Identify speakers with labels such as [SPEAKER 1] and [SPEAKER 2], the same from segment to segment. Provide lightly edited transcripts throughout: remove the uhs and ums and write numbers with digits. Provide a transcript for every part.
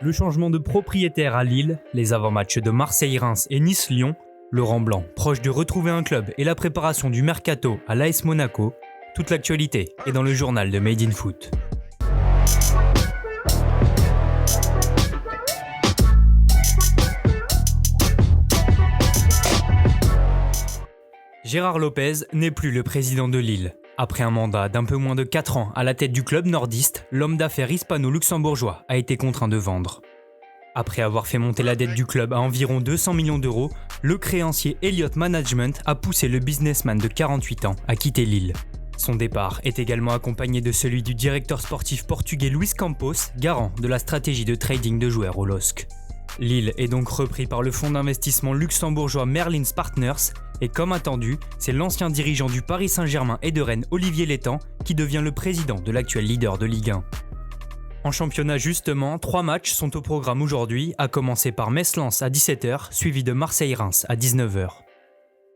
[SPEAKER 1] Le changement de propriétaire à Lille, les avant-matchs de Marseille-Reims et Nice-Lyon, Laurent Blanc proche de retrouver un club et la préparation du mercato à l'AS Monaco, toute l'actualité est dans le journal de Made in Foot. Gérard Lopez n'est plus le président de Lille. Après un mandat d'un peu moins de 4 ans à la tête du club nordiste, l'homme d'affaires hispano-luxembourgeois a été contraint de vendre. Après avoir fait monter la dette du club à environ 200 millions d'euros, le créancier Elliott Management a poussé le businessman de 48 ans à quitter Lille. Son départ est également accompagné de celui du directeur sportif portugais Luís Campos, garant de la stratégie de trading de joueurs au LOSC. Lille est donc repris par le fonds d'investissement luxembourgeois Merlins Partners et comme attendu, c'est l'ancien dirigeant du Paris Saint-Germain et de Rennes, Olivier Létang, qui devient le président de l'actuel leader de Ligue 1. En championnat justement, 3 matchs sont au programme aujourd'hui, à commencer par Metz-Lens à 17h, suivi de Marseille-Reims à 19h.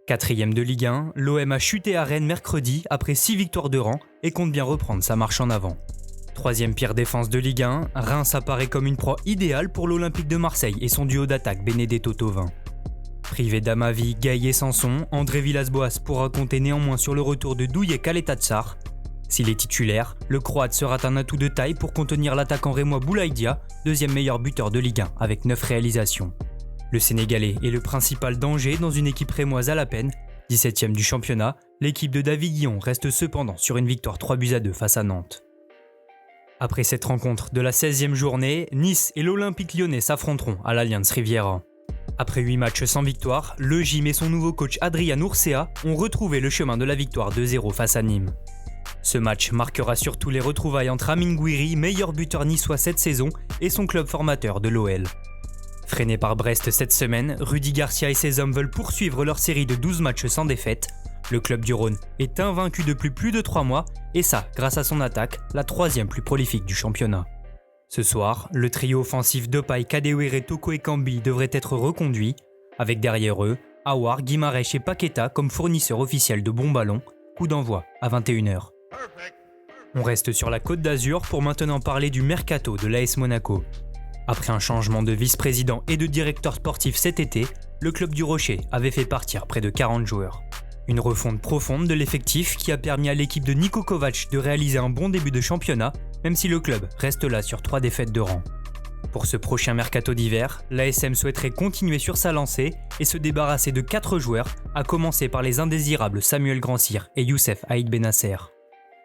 [SPEAKER 1] 4e de Ligue 1, l'OM a chuté à Rennes mercredi après 6 victoires de rang et compte bien reprendre sa marche en avant. 3e pire défense de Ligue 1, Reims apparaît comme une proie idéale pour l'Olympique de Marseille et son duo d'attaque Benedetto-Thauvin. Privé d'Amavi, Gaï et Sanson, André Villas-Boas pourra compter néanmoins sur le retour de Douye Kaletatsar. S'il est titulaire, le Croate sera un atout de taille pour contenir l'attaquant rémois Boulaïdia, 2e meilleur buteur de Ligue 1 avec 9 réalisations. Le Sénégalais est le principal danger dans une équipe rémoise à la peine. 17e du championnat, l'équipe de David Guillon reste cependant sur une victoire 3-2 face à Nantes. Après cette rencontre de la 16e journée, Nice et l'Olympique lyonnais s'affronteront à l'Allianz Riviera. Après 8 matchs sans victoire, le Gym et son nouveau coach Adrian Urcea ont retrouvé le chemin de la victoire 2-0 face à Nîmes. Ce match marquera surtout les retrouvailles entre Amine Gouiri, meilleur buteur niçois cette saison, et son club formateur de l'OL. Freiné par Brest cette semaine, Rudy Garcia et ses hommes veulent poursuivre leur série de 12 matchs sans défaite. Le club du Rhône est invaincu depuis plus de 3 mois, et ça grâce à son attaque, la 3e plus prolifique du championnat. Ce soir, le trio offensif Depay, Kadewere, Toko et Kambi devrait être reconduit, avec derrière eux, Aouar, Guimarães et Paqueta comme fournisseurs officiels de bons ballons, coup d'envoi à 21h. On reste sur la Côte d'Azur pour maintenant parler du mercato de l'AS Monaco. Après un changement de vice-président et de directeur sportif cet été, le club du Rocher avait fait partir près de 40 joueurs. Une refonte profonde de l'effectif qui a permis à l'équipe de Niko Kovac de réaliser un bon début de championnat, même si le club reste là sur 3 défaites de rang. Pour ce prochain mercato d'hiver, l'ASM souhaiterait continuer sur sa lancée et se débarrasser de 4 joueurs, à commencer par les indésirables Samuel Grandsir et Youssef Haït Benasser.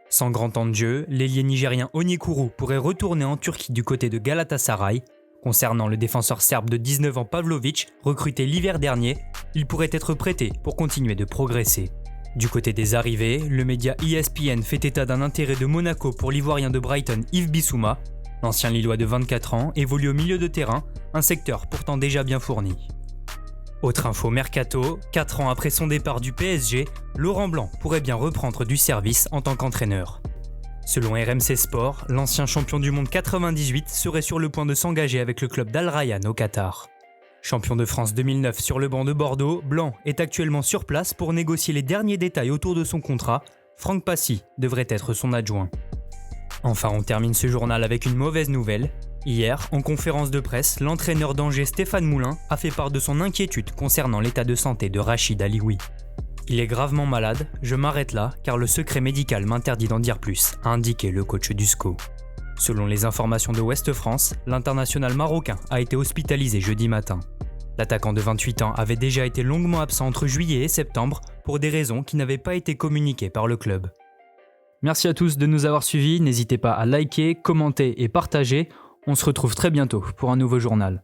[SPEAKER 1] Sans grand temps de jeu, l'ailier nigérien Onyekuru pourrait retourner en Turquie du côté de Galatasaray. Concernant le défenseur serbe de 19 ans Pavlovic, recruté l'hiver dernier, il pourrait être prêté pour continuer de progresser. Du côté des arrivées, le média ESPN fait état d'un intérêt de Monaco pour l'ivoirien de Brighton Yves Bissouma. L'ancien Lillois de 24 ans évolue au milieu de terrain, un secteur pourtant déjà bien fourni. Autre info mercato, 4 ans après son départ du PSG, Laurent Blanc pourrait bien reprendre du service en tant qu'entraîneur. Selon RMC Sport, l'ancien champion du monde 98 serait sur le point de s'engager avec le club d'Al Rayyan au Qatar. Champion de France 2009 sur le banc de Bordeaux, Blanc est actuellement sur place pour négocier les derniers détails autour de son contrat. Franck Passy devrait être son adjoint. Enfin, on termine ce journal avec une mauvaise nouvelle. Hier, en conférence de presse, l'entraîneur d'Angers Stéphane Moulin a fait part de son inquiétude concernant l'état de santé de Rachid Alioui. Il est gravement malade, je m'arrête là car le secret médical m'interdit d'en dire plus, a indiqué le coach du SCO. Selon les informations de Ouest France, l'international marocain a été hospitalisé jeudi matin. L'attaquant de 28 ans avait déjà été longuement absent entre juillet et septembre pour des raisons qui n'avaient pas été communiquées par le club. Merci à tous de nous avoir suivis, n'hésitez pas à liker, commenter et partager. On se retrouve très bientôt pour un nouveau journal.